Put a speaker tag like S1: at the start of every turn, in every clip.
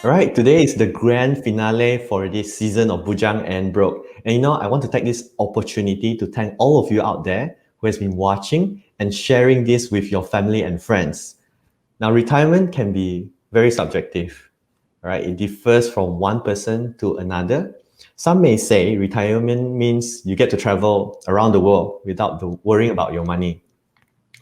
S1: All right, today is the grand finale for this season of Bujang and Broke. And I want to take this opportunity to thank all of you out there who has been watching and sharing this with your family and friends. Now, retirement can be very subjective, right? It differs from one person to another. Some may say retirement means you get to travel around the world without worrying about your money.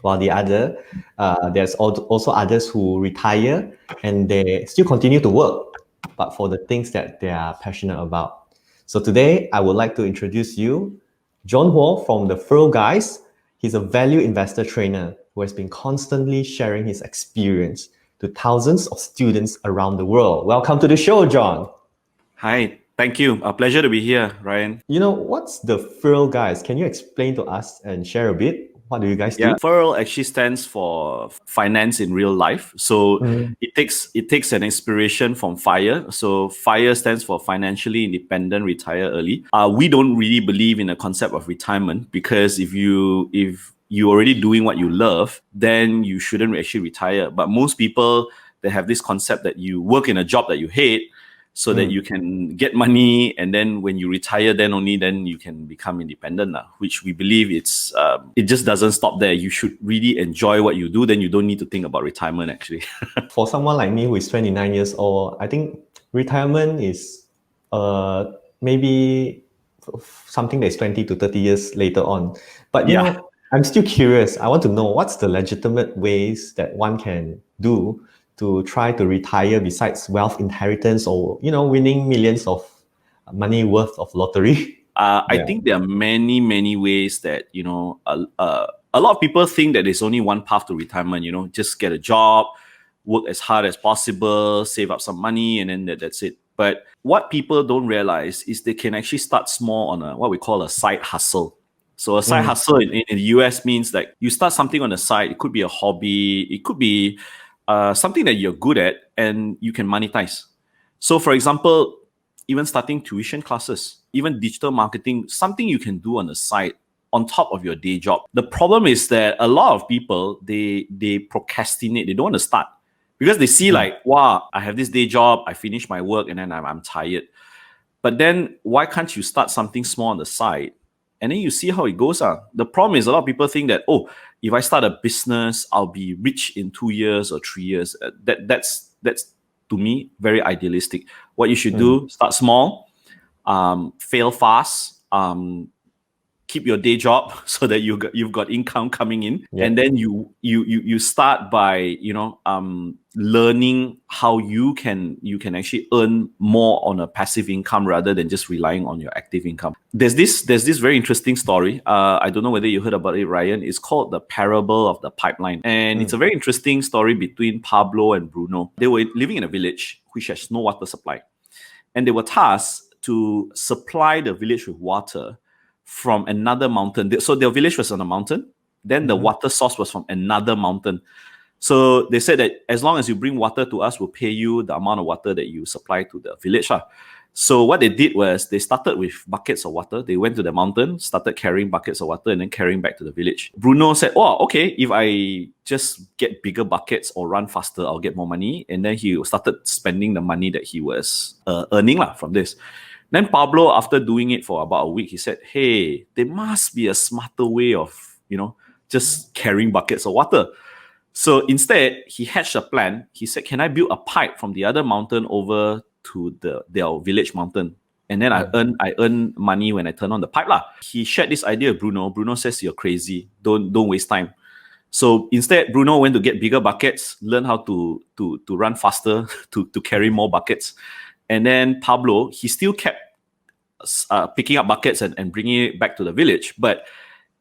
S1: While there's also others who retire and they still continue to work, but for the things that they are passionate about. So today, I would like to introduce you, John Huo from the FIRL Guys. He's a value investor trainer who has been constantly sharing his experience to thousands of students around the world. Welcome to the show, John.
S2: Hi, thank you. A pleasure to be here, Ryan.
S1: What's the FIRL Guys? Can you explain to us and share a bit? What do you guys do?
S2: Yeah, FIRL actually stands for finance in real life. So it takes an inspiration from FIRE. So FIRE stands for financially independent, retire early. We don't really believe in the concept of retirement because if you're already doing what you love, then you shouldn't actually retire. But most people, they have this concept that you work in a job that you hate so that you can get money, and then when you retire, then you can become independent, which we believe it just doesn't stop there. You should really enjoy what you do, then you don't need to think about retirement actually.
S1: For someone like me who is 29 years old, I think retirement is maybe something that's 20 to 30 years later on. But I'm still curious. I want to know what's the legitimate ways that one can do to try to retire besides wealth inheritance or, winning millions of money worth of lottery?
S2: I think there are many, many ways that, a lot of people think that there's only one path to retirement, just get a job, work as hard as possible, save up some money, and then that's it. But what people don't realize is they can actually start small on what we call a side hustle. So a side hustle in the US means like you start something on the side. It could be a hobby. It could be something that you're good at and you can monetize. So for example, even starting tuition classes, even digital marketing, something you can do on the side on top of your day job. The problem is that a lot of people, they procrastinate. They don't want to start because they see like, wow, I have this day job, I finish my work and then I'm tired. But then why can't you start something small on the side? And then you see how it goes. The problem is a lot of people think that, if I start a business, I'll be rich in 2 years or 3 years. That's to me very idealistic. What you should do, start small, fail fast, keep your day job so that you've got income coming in, and then you start by learning how you can actually earn more on a passive income rather than just relying on your active income. There's this very interesting story. I don't know whether you heard about it, Ryan. It's called the parable of the pipeline, and it's a very interesting story between Pablo and Bruno. They were living in a village which has no water supply, and they were tasked to supply the village with water from another mountain. So their village was on a mountain. Then the water source was from another mountain. So they said that as long as you bring water to us, we'll pay you the amount of water that you supply to the village. So what they did was they started with buckets of water. They went to the mountain, started carrying buckets of water and then carrying back to the village. Bruno said, okay, if I just get bigger buckets or run faster, I'll get more money. And then he started spending the money that he was earning from this. Then Pablo, after doing it for about a week, he said, hey, there must be a smarter way of, just carrying buckets of water. So instead, he hatched a plan. He said, can I build a pipe from the other mountain over to their village mountain? And then I earn money when I turn on the pipe. He shared this idea with Bruno. Bruno says, you're crazy. Don't waste time. So instead, Bruno went to get bigger buckets, learn how to run faster, to carry more buckets. And then Pablo, he still kept picking up buckets and bringing it back to the village. But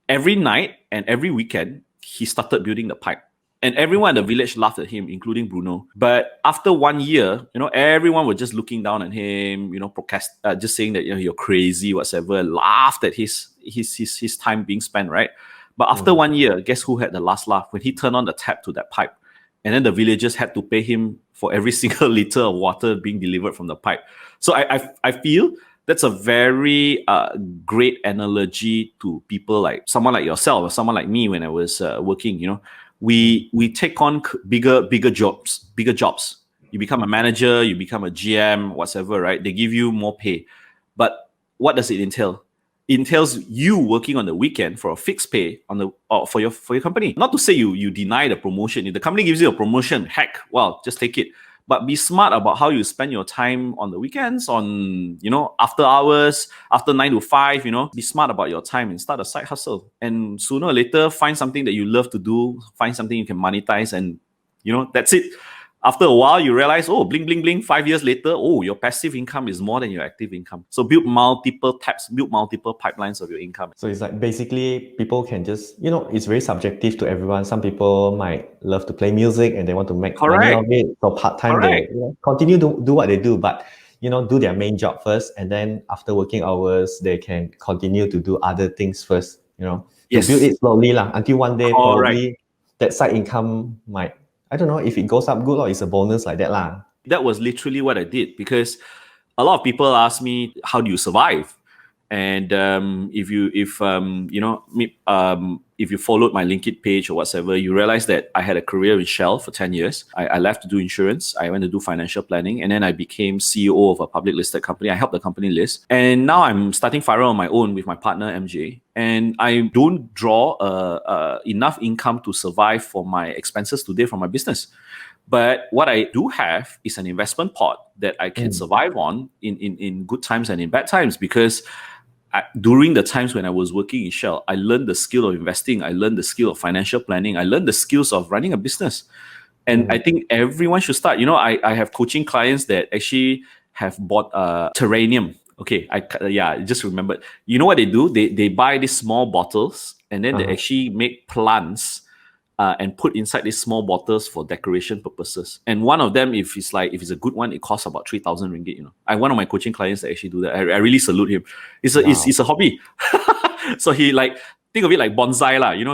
S2: every night and every weekend, he started building the pipe. And everyone in the village laughed at him, including Bruno. But after 1 year, everyone was just looking down at him, just saying that you're crazy, whatever, laughed at his time being spent, right? But after 1 year, guess who had the last laugh? When he turned on the tap to that pipe. And then the villagers had to pay him for every single liter of water being delivered from the pipe. So I feel that's a very great analogy to people like someone like yourself or someone like me when I was working. We take on bigger jobs. You become a manager, you become a GM, whatever, right? They give you more pay. But what does it entail? It entails you working on the weekend for a fixed pay on the for your company. Not to say you deny the promotion. If the company gives you a promotion, heck, well, just take it. But be smart about how you spend your time on the weekends, on after hours, after 9 to 5. Be smart about your time and start a side hustle. And sooner or later, find something that you love to do, find something you can monetize, and that's it. After a while, you realize, oh, bling, bling, bling, 5 years later, oh, your passive income is more than your active income. So build multiple taps, build multiple pipelines of your income.
S1: So it's like basically people can just, it's very subjective to everyone. Some people might love to play music and they want to make money
S2: Correct.
S1: of it. So part-time, they continue to do what they do, but, do their main job first. And then after working hours, they can continue to do other things first, to build it slowly until one day probably that side income might, I don't know if it goes up good or it's a bonus like that lah.
S2: That was literally what I did, because a lot of people ask me, how do you survive? And if you followed my LinkedIn page or whatever, you realize that I had a career in Shell for 10 years. I left to do insurance. I went to do financial planning, and then I became CEO of a public listed company. I helped the company list, and now I'm starting FIRL on my own with my partner MJ. And I don't draw enough income to survive for my expenses today from my business. But what I do have is an investment pot that I can survive on in good times and in bad times, because during the times when I was working in Shell, I learned the skill of investing. I learned the skill of financial planning. I learned the skills of running a business. And I think everyone should start. I have coaching clients that actually have bought terrarium. Okay, I just remembered. You know what they do? They buy these small bottles, and then they actually make plants and put inside these small bottles for decoration purposes. And one of them, if it's a good one, it costs about 3,000 ringgit. I one of my coaching clients that actually do that. I really salute him. It's a hobby. So he think of it like bonsai lah. You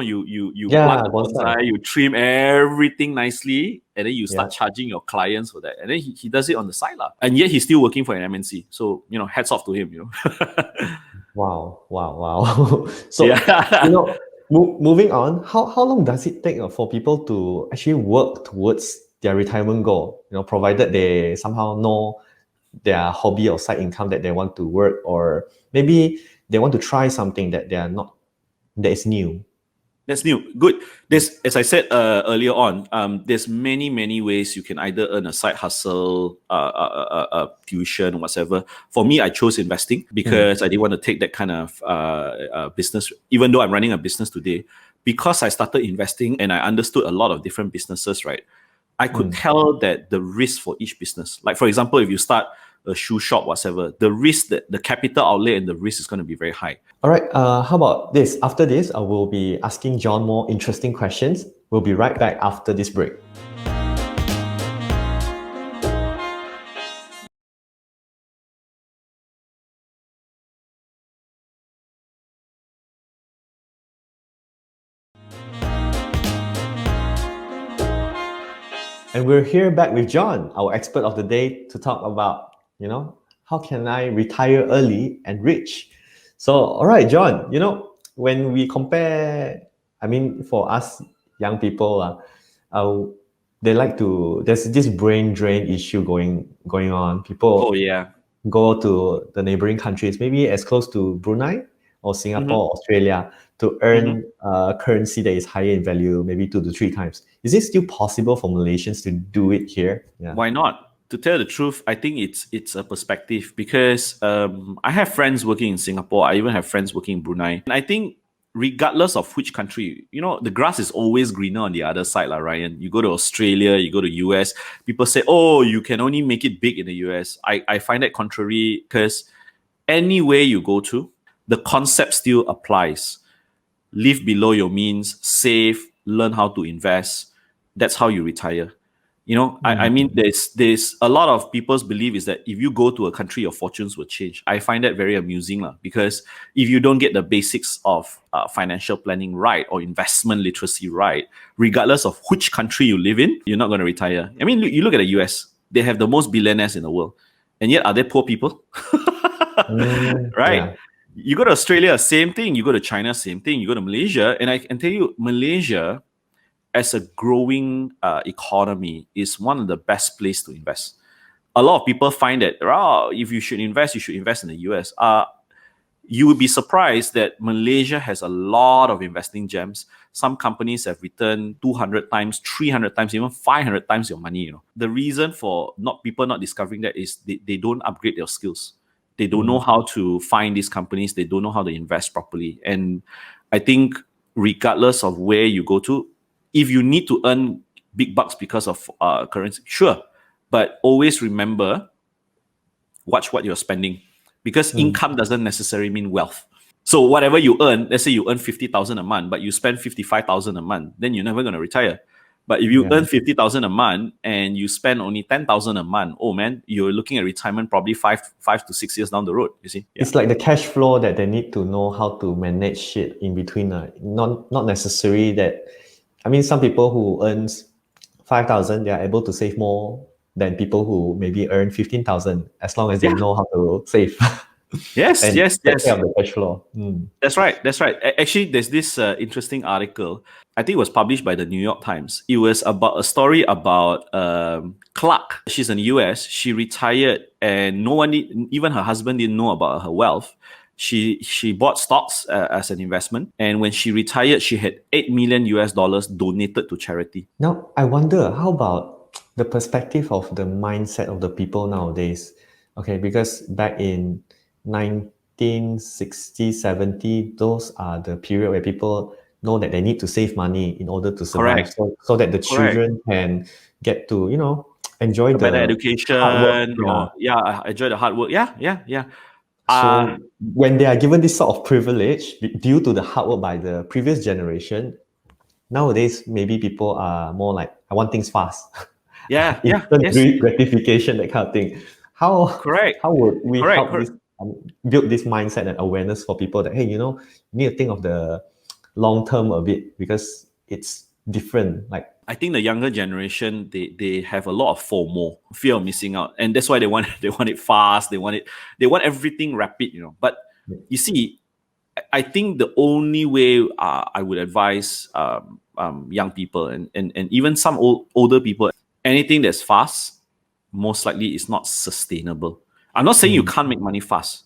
S2: plant the bonsai, you trim everything nicely, and then you start charging your clients for that. And then he does it on the side lah. And yet he's still working for an MNC. So hats off to him.
S1: Wow. So moving on, how long does it take for people to actually work towards their retirement goal? Provided they somehow know their hobby or side income that they want to work, or maybe they want to try something that is new.
S2: That's new. Good. As I said earlier on, there's many ways you can either earn a side hustle, tuition, whatever. For me, I chose investing because I didn't want to take that kind of business, even though I'm running a business today. Because I started investing and I understood a lot of different businesses, right? I could tell that the risk for each business. Like, for example, if you start a shoe shop, whatever, the risk, the capital outlay and the risk is going to be very high.
S1: All right. How about this? After this, I will be asking John more interesting questions. We'll be right back after this break. And we're here back with John, our expert of the day, to talk about, how can I retire early and rich? So, all right, John, when we compare, for us young people, there's this brain drain issue going on. People go to the neighboring countries, maybe as close to Brunei or Singapore, Australia, to earn currency that is higher in value, maybe 2 to 3 times. Is it still possible for Malaysians to do it here? Yeah.
S2: Why not? To tell the truth, I think it's a perspective, because I have friends working in Singapore. I even have friends working in Brunei. And I think regardless of which country, the grass is always greener on the other side, Ryan. You go to Australia, you go to US, people say, oh, you can only make it big in the US. I find that contrary, because anywhere you go to, the concept still applies. Live below your means, save, learn how to invest. That's how you retire. There's a lot of people's belief is that if you go to a country, your fortunes will change. I find that very amusing, because if you don't get the basics of financial planning right or investment literacy right, regardless of which country you live in, you're not going to retire. You look at the US, they have the most billionaires in the world. And yet, are they poor people? Right? Yeah. You go to Australia, same thing. You go to China, same thing. You go to Malaysia, and I can tell you, Malaysia, as a growing economy, is one of the best place to invest. A lot of people find that, if you should invest in the US. You would be surprised that Malaysia has a lot of investing gems. Some companies have returned 200 times, 300 times, even 500 times your money. The reason for people not discovering that is they don't upgrade their skills. They don't know how to find these companies. They don't know how to invest properly. And I think regardless of where you go to, if you need to earn big bucks because of currency, sure. But always remember, watch what you're spending, because income doesn't necessarily mean wealth. So whatever you earn, let's say you earn 50,000 a month, but you spend 55,000 a month, then you're never going to retire. But if you earn 50,000 a month and you spend only 10,000 a month, oh man, you're looking at retirement probably five to 6 years down the road. You see,
S1: It's like the cash flow that they need to know how to manage shit in between. Not necessary that. I mean, some people who earns 5,000, they are able to save more than people who maybe earn 15,000, as long as they know how to save.
S2: Yes,
S1: and
S2: yes,
S1: take
S2: yes.
S1: care of the cash flow.
S2: That's right. That's right. Actually, there's this interesting article. I think it was published by the New York Times. It was about a story about Clark. She's in the US. She retired, and no one, even her husband, didn't know about her wealth. She bought stocks as an investment, and when she retired, she had $8 million donated to charity.
S1: Now, I wonder, how about the perspective of the mindset of the people nowadays? Okay, because back in 1960, 70, those are the period where people know that they need to save money in order to survive.
S2: Correct.
S1: So that the children can get to, enjoy
S2: A better
S1: the hard work.
S2: education, or enjoy the hard work. Yeah.
S1: So when they are given this sort of privilege due to the hard work by the previous generation, nowadays maybe people are more like, I want things fast.
S2: Yes.
S1: Instant gratification, that kind of thing. How
S2: Correct.
S1: how would we
S2: Correct.
S1: help this build this mindset and awareness for people that, hey, you need to think of the long term a bit, because it's different. Like,
S2: I think the younger generation, they have a lot of FOMO, fear of missing out, and that's why they want it fast. They want everything rapid. But you see, I think the only way I would advise young people and even some older people, anything that's fast, most likely is not sustainable. I'm not saying you can't make money fast.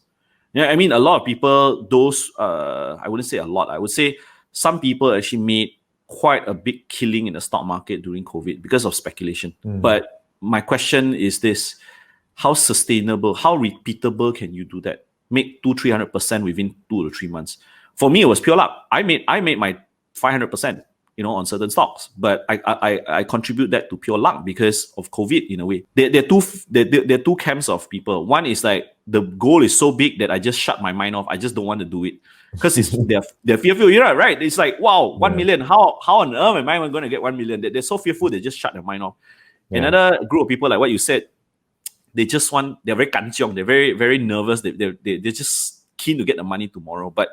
S2: Yeah, I mean, a lot of people, those I wouldn't say a lot. I would say some people actually made quite a big killing in the stock market during COVID because of speculation. But my question is this: how sustainable, how repeatable can you do that? Make 200-300% within 2 to 3 months. For me, it was pure luck. I made my 500%, on certain stocks, but I contribute that to pure luck because of COVID in a way. There are two camps of people. One is like, the goal is so big that I just shut my mind off. I just don't want to do it because they're fearful. Right? It's like, wow, 1 million. How on earth am I going to get 1 million? They're so fearful. They just shut their mind off. Yeah. Another group of people, like what you said, they're very kanchiong, they're very, very nervous, they're just keen to get the money tomorrow. But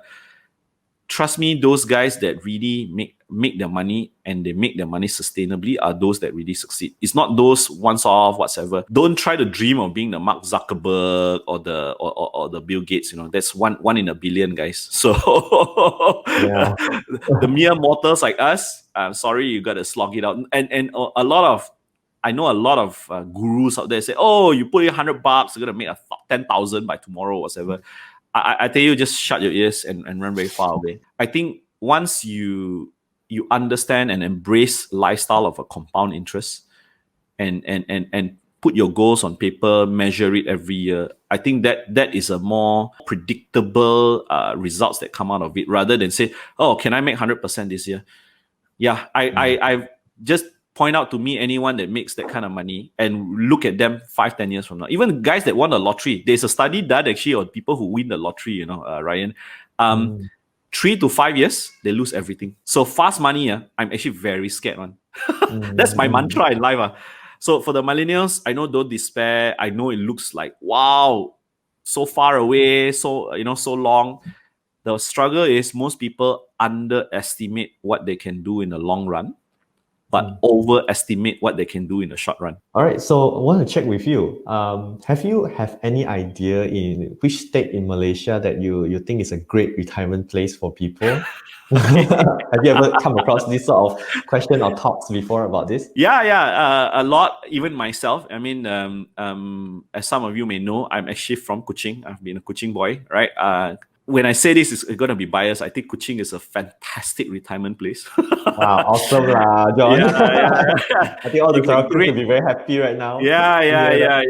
S2: trust me, those guys that really make their money and they make their money sustainably are those that really succeed. It's not those once off whatsoever. Don't try to dream of being the Mark Zuckerberg or the Bill Gates. That's one in a billion, guys. So the mere mortals like us, I'm sorry, you got to slog it out. And I know a lot of gurus out there say, oh, you put in $100, you're going to make 10,000 by tomorrow or whatever. I tell you, just shut your ears and run very far away. I think once you understand and embrace lifestyle of a compound interest and put your goals on paper, measure it every year, I think that is a more predictable results that come out of it, rather than say, oh, can I make 100% this year? Yeah, I just point out to me anyone that makes that kind of money and look at them 5-10 years from now. Even guys that won the lottery, there's a study done actually on people who win the lottery, Ryan. 3 to 5 years, they lose everything. So fast money, I'm actually very scared one. That's my mantra in life. So for the millennials, I know, don't despair. I know it looks like, wow, so far away, so so long. The struggle is most people underestimate what they can do in the long run but overestimate what they can do in the short run.
S1: All right, so I want to check with you. Have you have any idea in which state in Malaysia that you think is a great retirement place for people? Have you ever come across this sort of question or talks before about this?
S2: Yeah, a lot. Even myself. I mean, as some of you may know, I'm actually from Kuching. I've been a Kuching boy, right? When I say this, it's going to be biased. I think Kuching is a fantastic retirement place.
S1: Wow, awesome lah, John.
S2: Yeah.
S1: I think all the
S2: You get
S1: Sarawakians
S2: great.
S1: will be very happy right now.
S2: Yeah.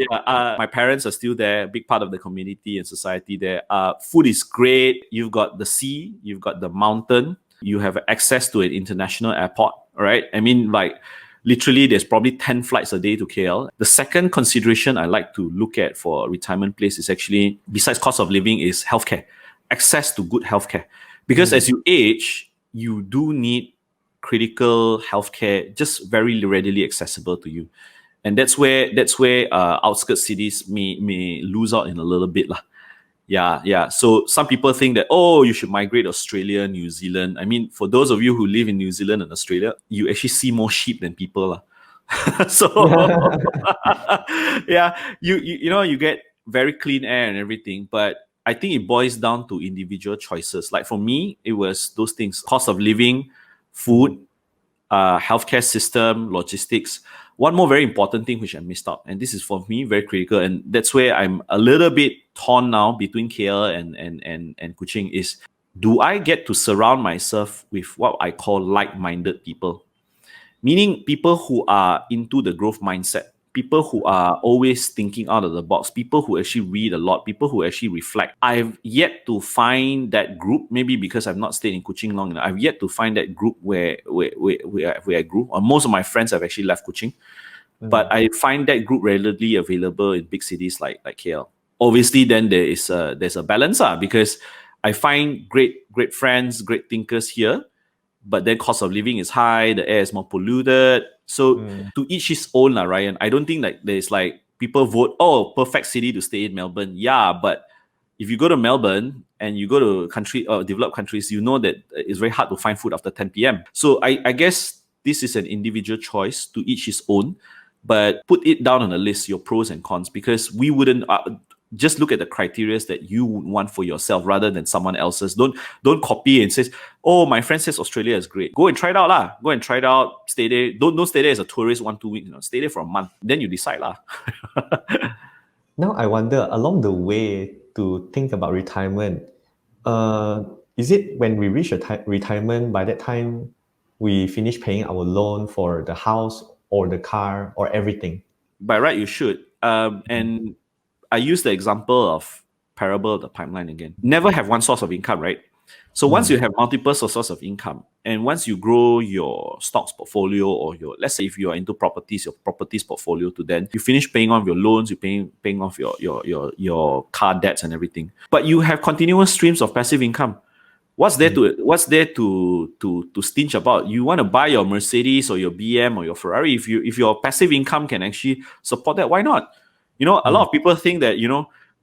S2: My parents are still there, big part of the community and society there. Food is great. You've got the sea, you've got the mountain, you have access to an international airport, right? I mean, like, literally, there's probably 10 flights a day to KL. The second consideration I like to look at for a retirement place is actually, besides cost of living, is healthcare, access to good healthcare. Because as you age, you do need critical healthcare just very readily accessible to you. And that's where outskirts cities may lose out in a little bit lah. Yeah. So some people think that, oh, you should migrate to Australia, New Zealand. I mean, for those of you who live in New Zealand and Australia, you actually see more sheep than people lah. So yeah, you get very clean air and everything, but I think it boils down to individual choices. Like for me, it was those things: cost of living, food, healthcare system, logistics. One more very important thing which I missed out, and this is for me very critical, and that's where I'm a little bit torn now between KL and Kuching, is, do I get to surround myself with what I call like-minded people? Meaning people who are into the growth mindset, people who are always thinking out of the box, people who actually read a lot, people who actually reflect. I've yet to find that group, maybe because I've not stayed in Kuching long enough. I've yet to find that group where I grew. Most of my friends have actually left Kuching, but I find that group readily available in big cities like KL. Obviously, then there's a balance because I find great friends, great thinkers here, but then cost of living is high, the air is more polluted. So to each his own, Ryan. I don't think that there's like people vote, oh, perfect city to stay in Melbourne. Yeah, but if you go to Melbourne and you go to developed countries, you know that it's very hard to find food after 10 p.m. So I guess this is an individual choice, to each his own, but put it down on a list, your pros and cons, because we wouldn't just look at the criteria that you would want for yourself rather than someone else's. Don't copy and say, oh, my friend says Australia is great. Go and try it out lah. Go and try it out. Stay there. Don't stay there as a tourist 1-2 weeks. Stay there for a month. Then you decide lah.
S1: Now I wonder, along the way to think about retirement, is it when we reach retirement, by that time we finish paying our loan for the house or the car or everything?
S2: By right, you should. And I use the example of parable of the pipeline again. Never have one source of income, right? So once you have multiple sources of income, and once you grow your stocks portfolio, or let's say if you are into properties, your properties portfolio, to then you finish paying off your loans, you paying off your car debts and everything. But you have continuous streams of passive income. What's there to stinge about? You want to buy your Mercedes or your BM or your Ferrari. If your passive income can actually support that, why not? A lot of people think that,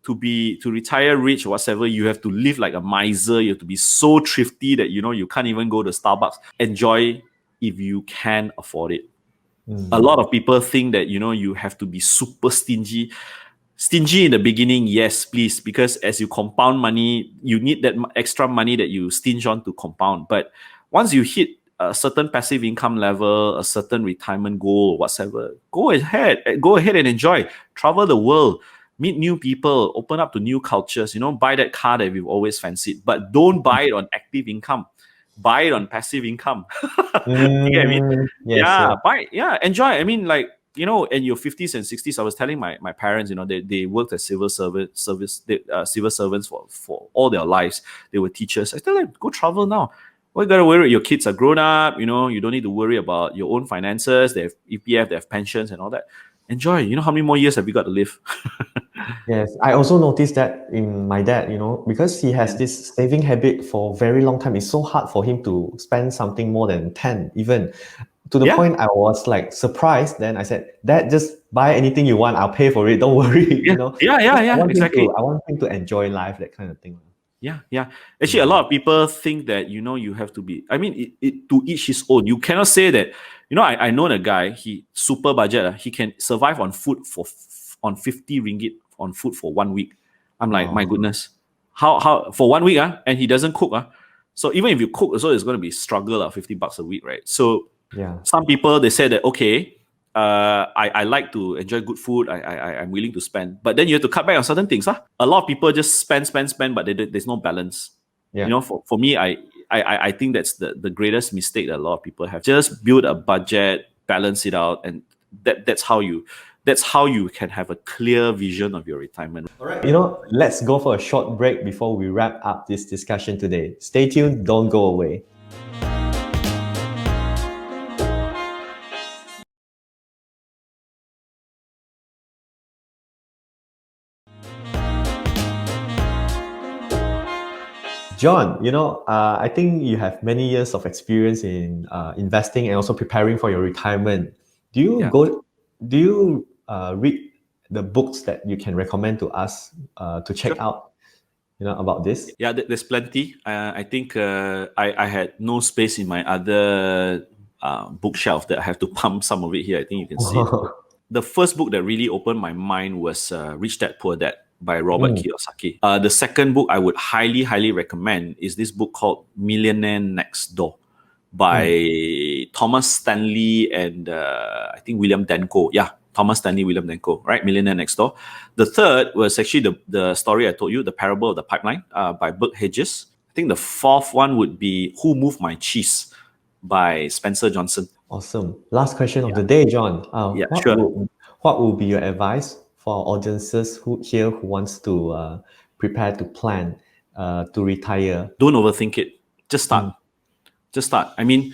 S2: to retire rich or whatever, you have to live like a miser. You have to be so thrifty that, you can't even go to Starbucks. Enjoy if you can afford it. A lot of people think that, you have to be super stingy. Stingy in the beginning, yes, please, because as you compound money, you need that extra money that you stinge on to compound. But once you hit a certain passive income level, a certain retirement goal, whatever, go ahead and enjoy. Travel the world, meet new people, open up to new cultures, buy that car that we've always fancied, but don't buy it on active income. Buy it on passive income. You get me?
S1: Yes,
S2: Enjoy. I mean, like, in your 50s and 60s, I was telling my parents, they worked as civil servants for all their lives. They were teachers. I tell them, go travel now. What you got to worry? Your kids are grown up. You don't need to worry about your own finances. They have EPF, they have pensions and all that. Enjoy. How many more years have you got to live?
S1: Yes, I also noticed that in my dad, because he has this saving habit for a very long time. It's so hard for him to spend something more than 10, even. To the point I was like surprised. Then I said, Dad, just buy anything you want. I'll pay for it. Don't worry.
S2: Yeah, exactly.
S1: I want him to enjoy life, that kind of thing.
S2: Yeah. Actually, a lot of people think that you have to be. I mean, to each his own. You cannot say that. I know a guy. He super budget. He can survive on food on 50 ringgit on food for 1 week. I'm like, my
S1: Wow.
S2: goodness, how for 1 week and he doesn't cook So even if you cook, also it's going to be struggle $50 a week, right? So
S1: Yeah.
S2: some people they say that okay, I like to enjoy good food. I'm willing to spend, but then you have to cut back on certain things. A lot of people just spend, but there's no balance.
S1: Yeah.
S2: For me, I think that's the greatest mistake that a lot of people have. Just build a budget, balance it out, and that's how you can have a clear vision of your retirement.
S1: All right. Let's go for a short break before we wrap up this discussion today. Stay tuned. Don't go away. John, I think you have many years of experience in investing and also preparing for your retirement. Do you
S2: Yeah.
S1: go? Do you read the books that you can recommend to us to check
S2: Sure.
S1: out? About this.
S2: Yeah, there's plenty. I think I had no space in my other bookshelf that I have to pump some of it here. I think you can see it. The first book that really opened my mind was Rich Dad Poor Dad by Robert Kiyosaki. The second book I would highly, highly recommend is this book called Millionaire Next Door by Thomas Stanley and I think William Danko. Yeah, Thomas Stanley, William Danko, right? Millionaire Next Door. The third was actually the story I told you, The Parable of the Pipeline by Burke Hedges. I think the fourth one would be Who Moved My Cheese by Spencer Johnson.
S1: Awesome. Last question of the day, John.
S2: Yeah, sure.
S1: What would be your advice for audiences who wants to prepare to plan to retire?
S2: Don't overthink it. Just start. Just start. I mean,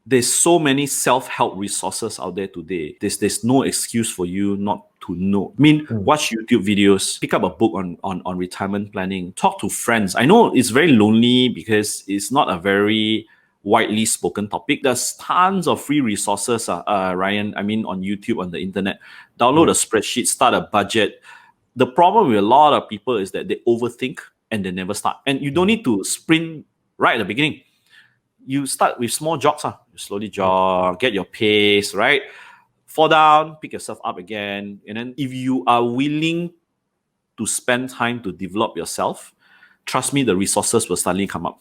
S2: there's so many self-help resources out there today. There's no excuse for you not to know. I mean, watch YouTube videos, pick up a book on retirement planning, talk to friends. I know it's very lonely because it's not a very widely spoken topic. There's tons of free resources, Ryan. I mean, on YouTube, on the internet. Download a spreadsheet, start a budget. The problem with a lot of people is that they overthink and they never start. And you don't need to sprint right at the beginning. You start with small jogs. You slowly jog, get your pace, right? Fall down, pick yourself up again. And then if you are willing to spend time to develop yourself, trust me, the resources will suddenly come up.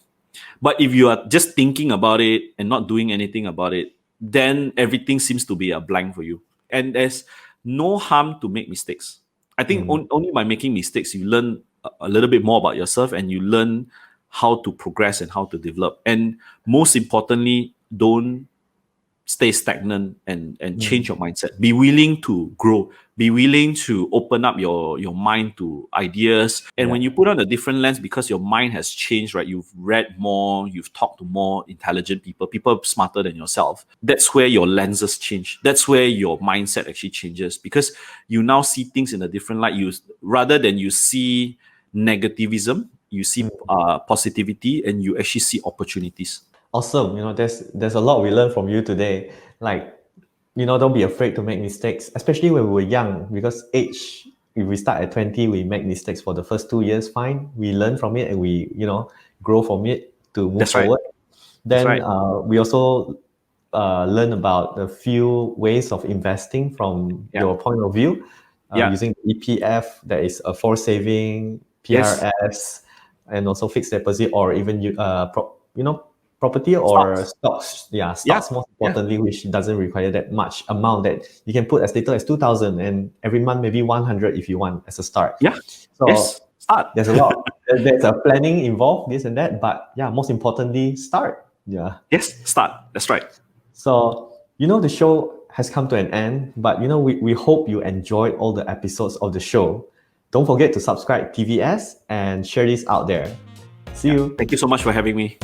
S2: But if you are just thinking about it and not doing anything about it, then everything seems to be a blank for you. And there's no harm to make mistakes. I think only by making mistakes, you learn a little bit more about yourself and you learn how to progress and how to develop. And most importantly, don't stay stagnant and change your mindset. Be willing to grow. Be willing to open up your mind to ideas. And when you put on a different lens, because your mind has changed, right? You've read more, you've talked to more intelligent people smarter than yourself. That's where your lenses change. That's where your mindset actually changes, because you now see things in a different light. Rather than you see negativism, you see positivity, and you actually see opportunities.
S1: Awesome. There's a lot we learned from you today. Like, don't be afraid to make mistakes, especially when we were young, because if we start at 20, we make mistakes for the first 2 years, fine. We learn from it and we, grow from it to move forward. Then we also learn about a few ways of investing from your point of view, using EPF, that is a forced saving, PRS, and also fixed deposit, or even property or stocks. Stocks most importantly, which doesn't require that much amount, that you can put as little as 2,000 and every month maybe 100 if you want as a start.
S2: Start.
S1: There's a lot. There's a planning involved, this and that, but most importantly, start.
S2: Start. That's right.
S1: So the show has come to an end, but we hope you enjoyed all the episodes of the show. Don't forget to subscribe TVS and share this out there. See you.
S2: Thank you so much for having me.